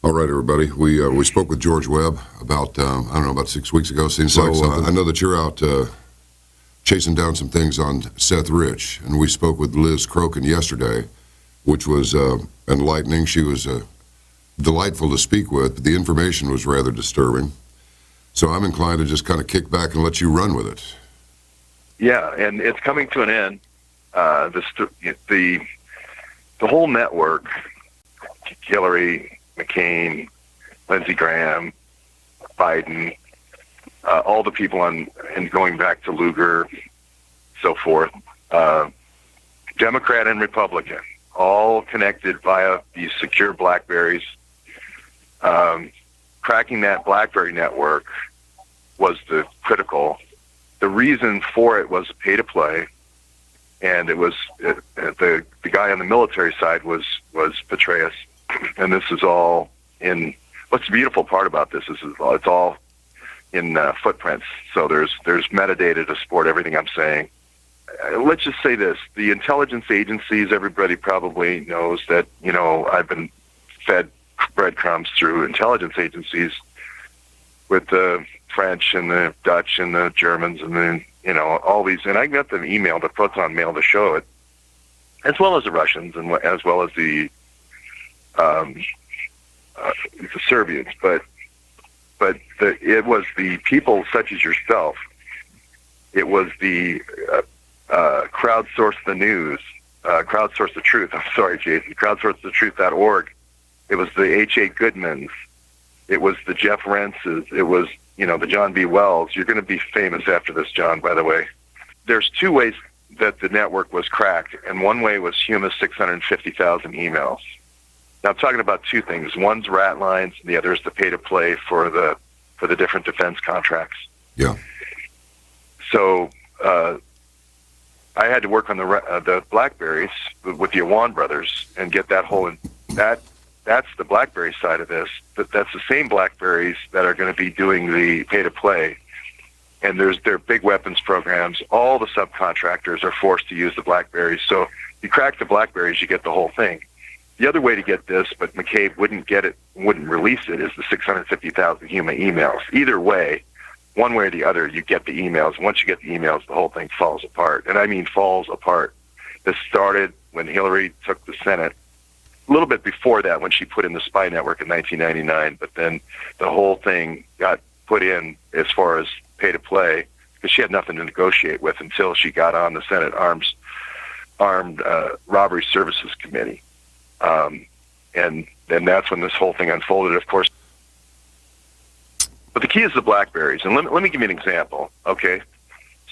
All right, everybody. We spoke with George Webb about, about 6 weeks ago. Seems like something. I know that you're out chasing down some things on Seth Rich, and we spoke with Liz Crokin yesterday, which was enlightening. She was delightful to speak with, but the information was rather disturbing. So I'm inclined to just kind of kick back and let you run with it. Yeah, and it's coming to an end. The whole network, Hillary, McCain, Lindsey Graham, Biden, all the people and going back to Lugar, so forth, Democrat and Republican, all connected via these secure BlackBerries. Cracking that BlackBerry network was the critical. The reason for it was pay to play, and it was the guy on the military side was Petraeus, and this is all in. What's the beautiful part about this is it's all in footprints. So there's metadata to support everything I'm saying. Let's just say this: the intelligence agencies. Everybody probably knows that. I've been fed breadcrumbs through intelligence agencies with the French and the Dutch and the Germans and then all these, and I got them emailed, the proton mail to show it, as well as the Russians and as well as the Serbians, but it was the people such as yourself. It was the crowdsource the news, crowdsource the truth. I'm sorry, Jason. Crowdsourcethetruth.org. It was the H.A. Goodmans. It was the Jeff Rentzes. It was, the John B. Wells. You're going to be famous after this, John, by the way. There's two ways that the network was cracked, and one way was Huma's 650,000 emails. Now, I'm talking about two things. One's rat lines, and the other is the pay-to-play for the different defense contracts. Yeah. So I had to work on the BlackBerries with the Awan brothers and get that whole that's the BlackBerry side of this. That's the same BlackBerries that are going to be doing the pay-to-play. And there's their big weapons programs. All the subcontractors are forced to use the BlackBerries. So you crack the BlackBerries, you get the whole thing. The other way to get this, but McCabe wouldn't get it, wouldn't release it, is the 650,000 Huma emails. Either way, one way or the other, you get the emails. Once you get the emails, the whole thing falls apart. And I mean falls apart. This started when Hillary took the Senate. A little bit before that, when she put in the spy network in 1999, but then the whole thing got put in as far as pay-to-play because she had nothing to negotiate with until she got on the Senate Armed Robbery Services Committee. And that's when this whole thing unfolded, of course. But the key is the BlackBerries. And let me give you an example, okay?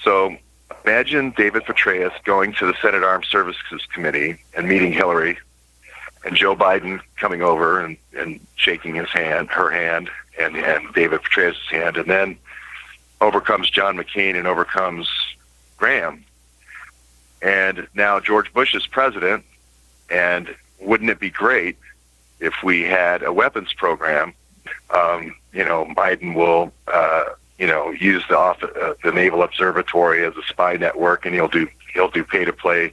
So imagine David Petraeus going to the Senate Armed Services Committee and meeting Hillary, and Joe Biden coming over and shaking her hand, and David Petraeus' hand, and then over comes John McCain and over comes Graham. And now George Bush is president, and wouldn't it be great if we had a weapons program? Biden will, use the Naval Observatory as a spy network, and he'll do pay-to-play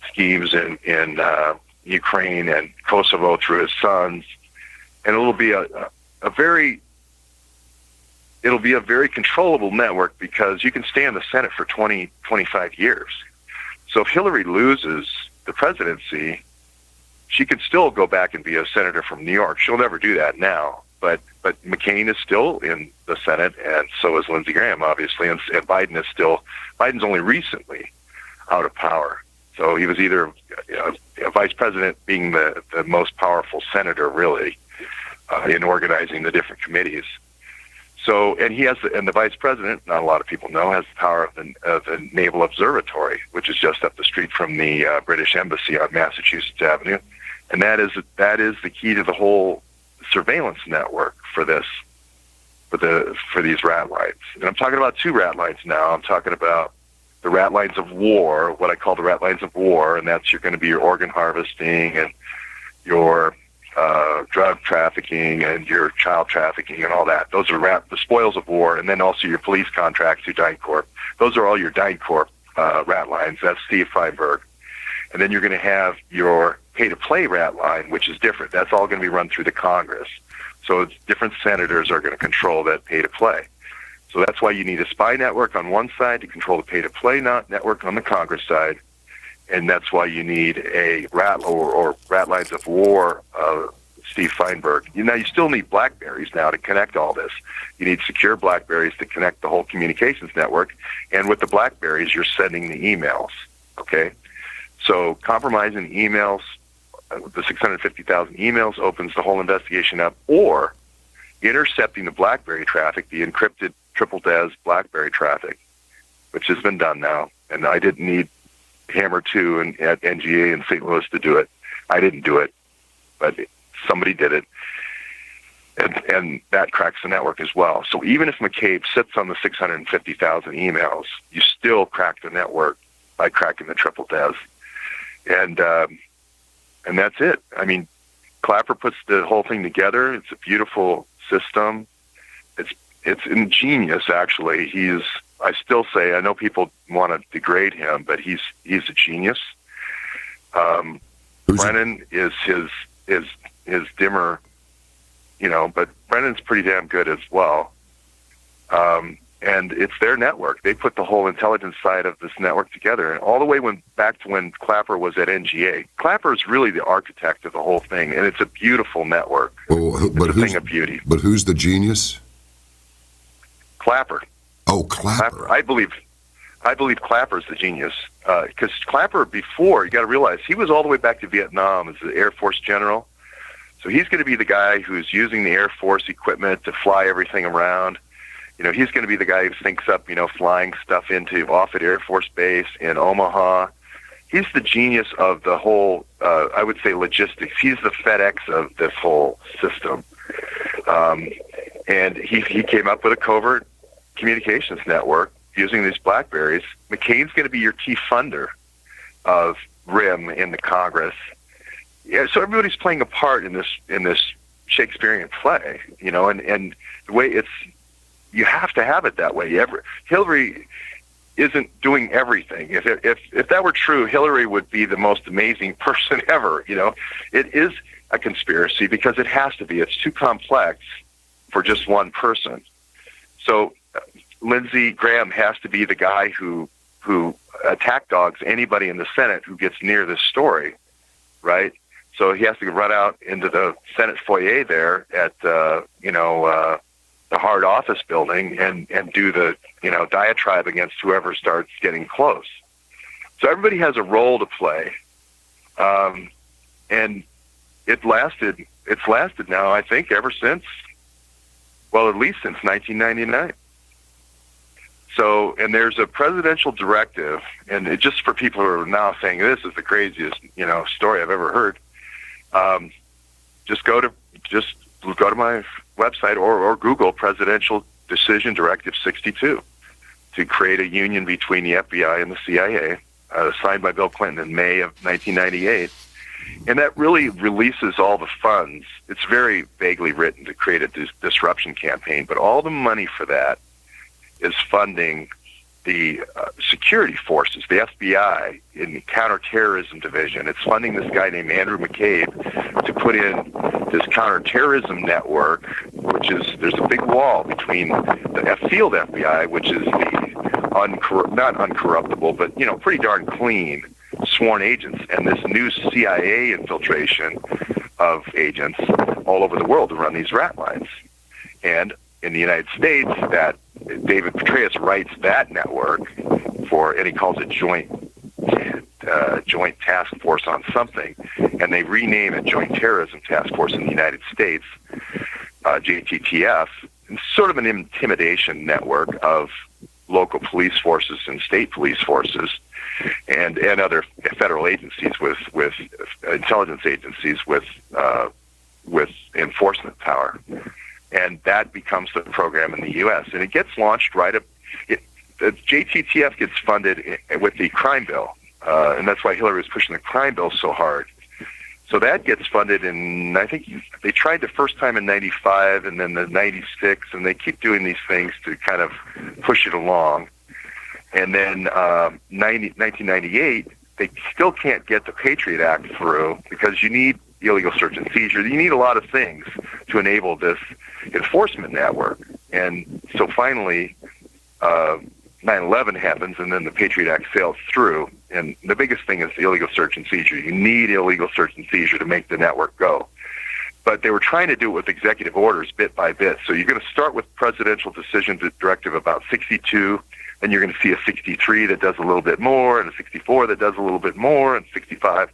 schemes in Ukraine and Kosovo through his sons, and it'll be a very controllable network because you can stay in the Senate for 25 years. So if Hillary loses the presidency, she can still go back and be a senator from New York. She'll never do that now, but McCain is still in the Senate, and so is Lindsey Graham, obviously, and Biden's only recently out of power. So he was either a vice president, being the most powerful senator, really, in organizing the different committees. So, and the vice president, not a lot of people know, has the power of the Naval Observatory, which is just up the street from the British Embassy on Massachusetts Avenue, and that is the key to the whole surveillance network for these rat lines. And I'm talking about two rat lines now. I'm talking about the rat lines of war, what I call the rat lines of war, and that's going to be your organ harvesting and your drug trafficking and your child trafficking and all that. Those are the spoils of war, and then also your police contracts through DynCorp. Those are all your DynCorp rat lines. That's Steve Feinberg. And then you're going to have your pay-to-play rat line, which is different. That's all going to be run through the Congress. So it's different senators are going to control that pay-to-play. So that's why you need a spy network on one side to control the pay-to-play network on the Congress side, and that's why you need a rat lines of war. Steve Feinberg. Now you still need BlackBerries now to connect all this. You need secure BlackBerries to connect the whole communications network, and with the BlackBerries, you're sending the emails. Okay, so compromising emails, the 650,000 emails opens the whole investigation up, or intercepting the BlackBerry traffic, the encrypted triple DES BlackBerry traffic, which has been done now. And I didn't need Hammer 2 at NGA in St. Louis to do it. I didn't do it, but somebody did it. And that cracks the network as well. So even if McCabe sits on the 650,000 emails, you still crack the network by cracking the triple DES. And that's it. I mean, Clapper puts the whole thing together. It's a beautiful system. It's ingenious, actually. I still say, I know people want to degrade him, but he's a genius. Brennan is his dimmer, but Brennan's pretty damn good as well. And it's their network. They put the whole intelligence side of this network together. And all the way back to when Clapper was at NGA. Clapper is really the architect of the whole thing, and it's a beautiful network. But it's a thing of beauty. But who's the genius? Clapper. Oh, Clapper. I believe Clapper's the genius. Because Clapper, before, you got to realize, he was all the way back to Vietnam as the Air Force general. So he's going to be the guy who's using the Air Force equipment to fly everything around. He's going to be the guy who thinks up, flying stuff into Offutt Air Force Base in Omaha. He's the genius of the whole, I would say, logistics. He's the FedEx of this whole system. And he came up with a covert communications network using these BlackBerries. McCain's going to be your key funder of RIM in the Congress. Yeah, so everybody's playing a part in this Shakespearean play, and the way you have to have it that way. Hillary isn't doing everything. If that were true, Hillary would be the most amazing person ever. It is a conspiracy because it has to be. It's too complex for just one person. So Lindsey Graham has to be the guy who attack dogs anybody in the Senate who gets near this story, right? So he has to run out into the Senate foyer there at the hard office building and do the diatribe against whoever starts getting close. So everybody has a role to play, and it's lasted now, I think, ever since, well, at least since 1999. So, and there's a presidential directive, and just for people who are now saying this is the craziest story I've ever heard, just go to my website or Google Presidential Decision Directive 62 to create a union between the FBI and the CIA, signed by Bill Clinton in May of 1998. And that really releases all the funds. It's very vaguely written to create a disruption campaign, but all the money for that is funding the security forces, the FBI in the counterterrorism division. It's funding this guy named Andrew McCabe to put in this counterterrorism network, there's a big wall between the field FBI, which is the not uncorruptible, but pretty darn clean sworn agents, and this new CIA infiltration of agents all over the world to run these rat lines. And in the United States, that David Petraeus writes that network and he calls it Joint Task Force on something, and they rename it Joint Terrorism Task Force in the United States, JTTF. It's sort of an intimidation network of local police forces and state police forces and other federal agencies with intelligence agencies with enforcement power. And that becomes the program in the U.S. And it gets launched the JTTF gets funded with the crime bill, and that's why Hillary was pushing the crime bill so hard. So that gets funded I think they tried the first time in 95 and then the 96, and they keep doing these things to kind of push it along. And then 1998, they still can't get the Patriot Act through because you need illegal search and seizure. You need a lot of things to enable this enforcement network. And so finally, 9/11 happens, and then the Patriot Act sails through. And the biggest thing is the illegal search and seizure. You need illegal search and seizure to make the network go. But they were trying to do it with executive orders bit by bit. So you're going to start with presidential decision directive about 62, and you're going to see a 63 that does a little bit more, and a 64 that does a little bit more, and 65.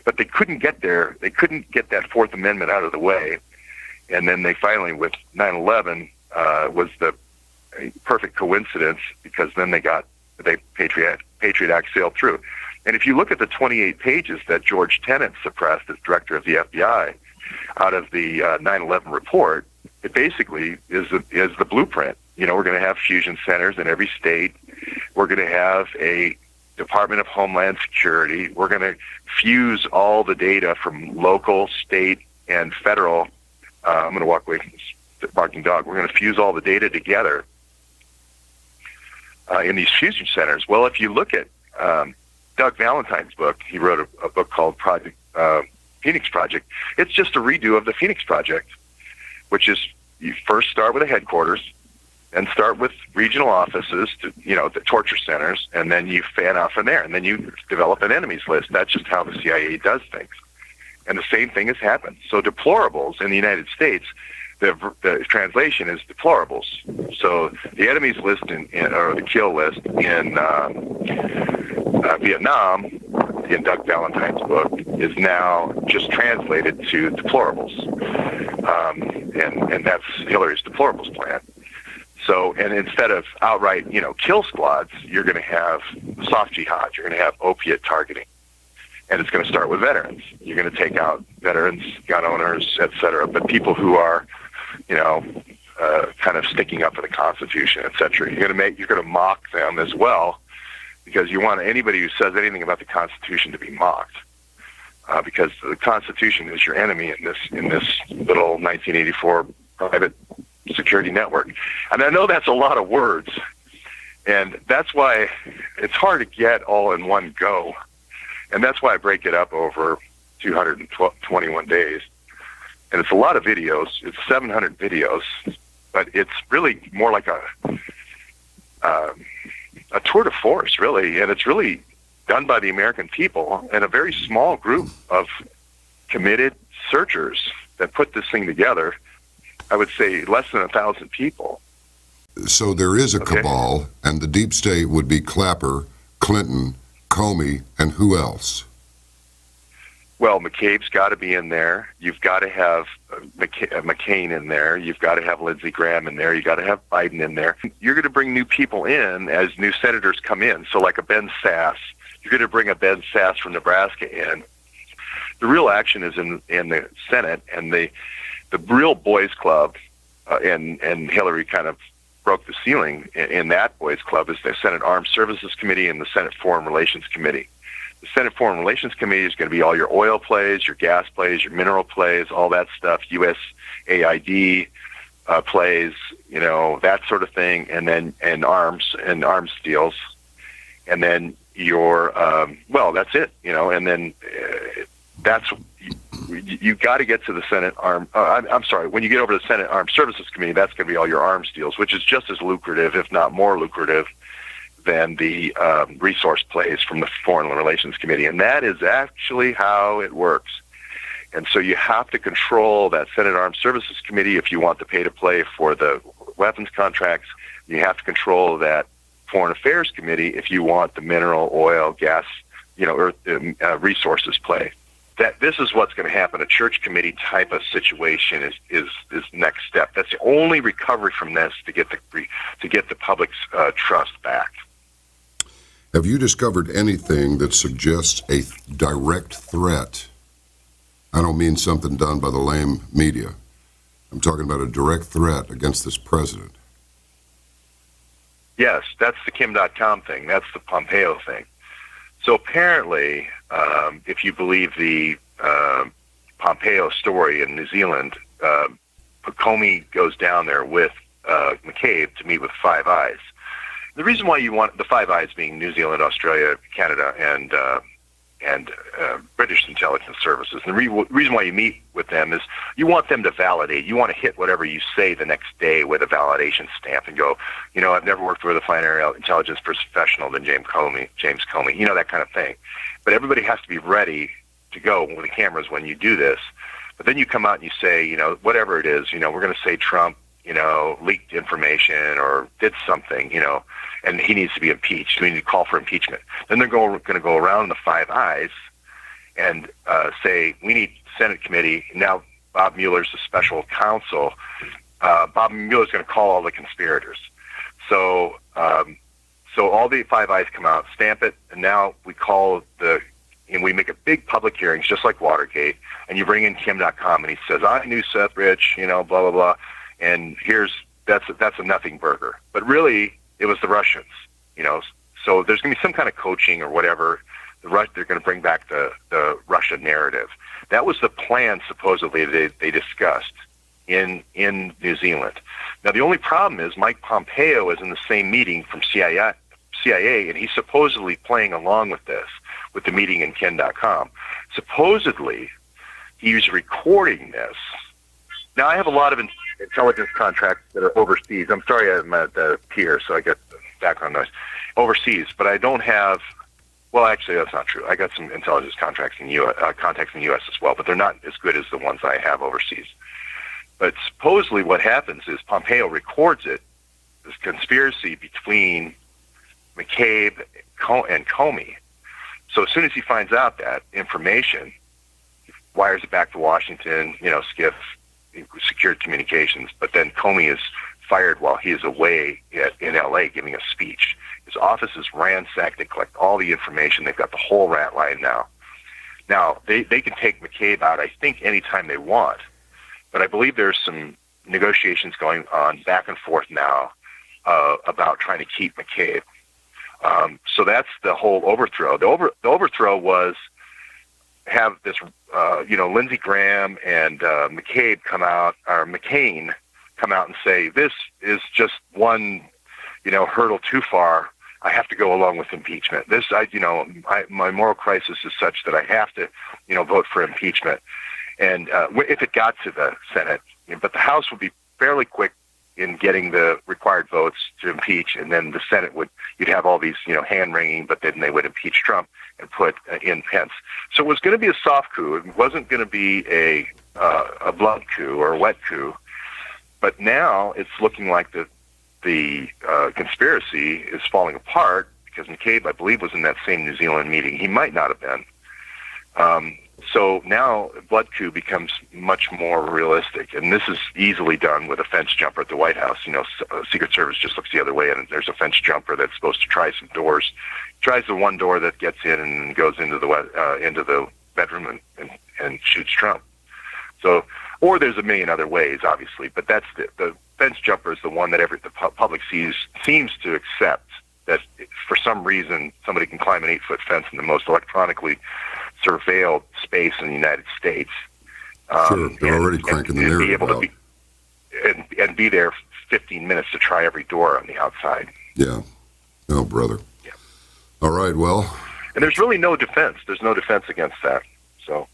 But they couldn't get there. They couldn't get that Fourth Amendment out of the way. And then they finally, with 9/11, was the perfect coincidence, because then they got the Patriot Act sailed through. And if you look at the 28 pages that George Tenet suppressed as director of the FBI out of the 9/11 report, it basically is the blueprint. You know, we're going to have fusion centers in every state. We're going to have a Department of Homeland Security. We're going to fuse all the data from local, state, and federal. I'm going to walk away from this barking dog. We're going to fuse all the data together in these fusion centers. Well, if you look at Doug Valentine's book, he wrote a book called Phoenix Project. It's just a redo of the Phoenix Project, which is you first start with a headquarters and start with regional offices, the torture centers, and then you fan out from there, and then you develop an enemies list. That's just how the CIA does things. And the same thing has happened. So deplorables in the United States, the translation is deplorables. So the enemies list or the kill list in Vietnam, in Doug Valentine's book, is now just translated to deplorables. And that's Hillary's deplorables plan. So, and instead of outright, kill squads, you're going to have soft jihad. You're going to have opiate targeting. And it's going to start with veterans. You're going to take out veterans, gun owners, et cetera, but people who are, kind of sticking up for the Constitution, et cetera. You're going to mock them as well, because you want anybody who says anything about the Constitution to be mocked, because the Constitution is your enemy in this little 1984 private security network. And I know that's a lot of words, and that's why it's hard to get all in one go. And that's why I break it up over 221 days. And it's a lot of videos. It's 700 videos, but it's really more like a tour de force, really. And it's really done by the American people and a very small group of committed searchers that put this thing together. I would say less than 1,000 people. So there is a cabal, and the deep state would be Clapper, Clinton, Comey, and who else? Well, McCabe's got to be in there. You've got to have McCain in there. You've got to have Lindsey Graham in there. You've got to have Biden in there. You're going to bring new people in as new senators come in. So like a Ben Sass, you're going to bring a Ben Sass from Nebraska in. The real action is in the Senate, and the real boys club, and Hillary kind of broke the ceiling in that boys club, is the Senate Armed Services Committee and the Senate Foreign Relations Committee. The Senate Foreign Relations Committee is going to be all your oil plays, your gas plays, your mineral plays, all that stuff, USAID plays, that sort of thing, and then arms deals, and then your that's it, and then that's. You got to get to the Senate when you get over to the Senate Armed Services Committee, that's going to be all your arms deals, which is just as lucrative, if not more lucrative, than the resource plays from the Foreign Relations Committee. And that is actually how it works. And so you have to control that Senate Armed Services Committee if you want the pay-to-play for the weapons contracts. You have to control that Foreign Affairs Committee if you want the mineral, oil, gas, resources play. That this is what's going to happen. A church committee type of situation is next step. That's the only recovery from this to get the public's trust back. Have you discovered anything that suggests a direct threat? I don't mean something done by the lame media. I'm talking about a direct threat against this president. Yes, that's the Kim.com thing. That's the Pompeo thing. So apparently, if you believe the Pompeo story in New Zealand, Comey goes down there with McCabe to meet with Five Eyes. The reason why you want the Five Eyes being New Zealand, Australia, Canada, British intelligence services. And the reason why you meet with them is you want them to validate. You want to hit whatever you say the next day with a validation stamp and go, I've never worked with a finer intelligence professional than James Comey, that kind of thing. But everybody has to be ready to go with the cameras when you do this. But then you come out and you say, whatever it is, we're going to say Trump, leaked information or did something, and he needs to be impeached. We need to call for impeachment. Then they're going to go around the Five Eyes and say, we need Senate committee. Now Bob Mueller's the special counsel. Bob Mueller's going to call all the conspirators. So all the Five Eyes come out, stamp it, and now we we make a big public hearings, just like Watergate, and you bring in Kim.com, and he says, I knew Seth Rich, blah, blah, blah, and that's a nothing burger. But really, it was the Russians, so there's going to be some kind of coaching or whatever. They're going to bring back the Russia narrative. That was the plan, supposedly, they discussed in New Zealand. Now, the only problem is Mike Pompeo is in the same meeting from CIA, and he's supposedly playing along with this, with the meeting in Ken.com. Supposedly, he's recording this. Now, I have a lot of intelligence contracts that are overseas. I'm sorry I'm at the pier, so I get background noise. Overseas, but I don't have... Well, actually, that's not true. I got some intelligence contracts in contacts in the U.S. as well, but they're not as good as the ones I have overseas. But supposedly what happens is Pompeo records it, this conspiracy between McCabe and Comey. So as soon as he finds out that information, he wires it back to Washington, SCIF, secured communications, but then Comey is fired while he is away in L.A. giving a speech. His office is ransacked. They collect all the information. They've got the whole rat line now. Now, they can take McCabe out, I think, anytime they want. But I believe there's some negotiations going on back and forth now about trying to keep McCabe. So that's the whole overthrow. The overthrow was have this, Lindsey Graham and McCain come out and say, this is just one, hurdle too far. I have to go along with impeachment. My moral crisis is such that I have to, vote for impeachment. And if it got to the Senate, but the House would be fairly quick in getting the required votes to impeach, and then the Senate you'd have all these, hand-wringing, but then they would impeach Trump and put in Pence. So it was going to be a soft coup. It wasn't going to be a blood coup or a wet coup. But now it's looking like the conspiracy is falling apart because McCabe, I believe, was in that same New Zealand meeting. He might not have been. So now blood coup becomes much more realistic, and this is easily done with a fence jumper at the White House. Secret Service just looks the other way, and there's a fence jumper that's supposed to try some doors, tries the one door that gets in and goes into the bedroom and shoots Trump. So, or there's a million other ways, obviously, but that's the fence jumper is the one that the public seems to accept, that for some reason somebody can climb an 8-foot fence in the most electronically surveilled space in the United States. Sure, they're already cranking the narrative out. And be there 15 minutes to try every door on the outside. Yeah. Oh, brother. Yeah. All right, well. And there's really no defense. There's no defense against that. So.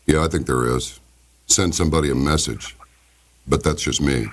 Yeah, I think there is. Send somebody a message, but that's just me.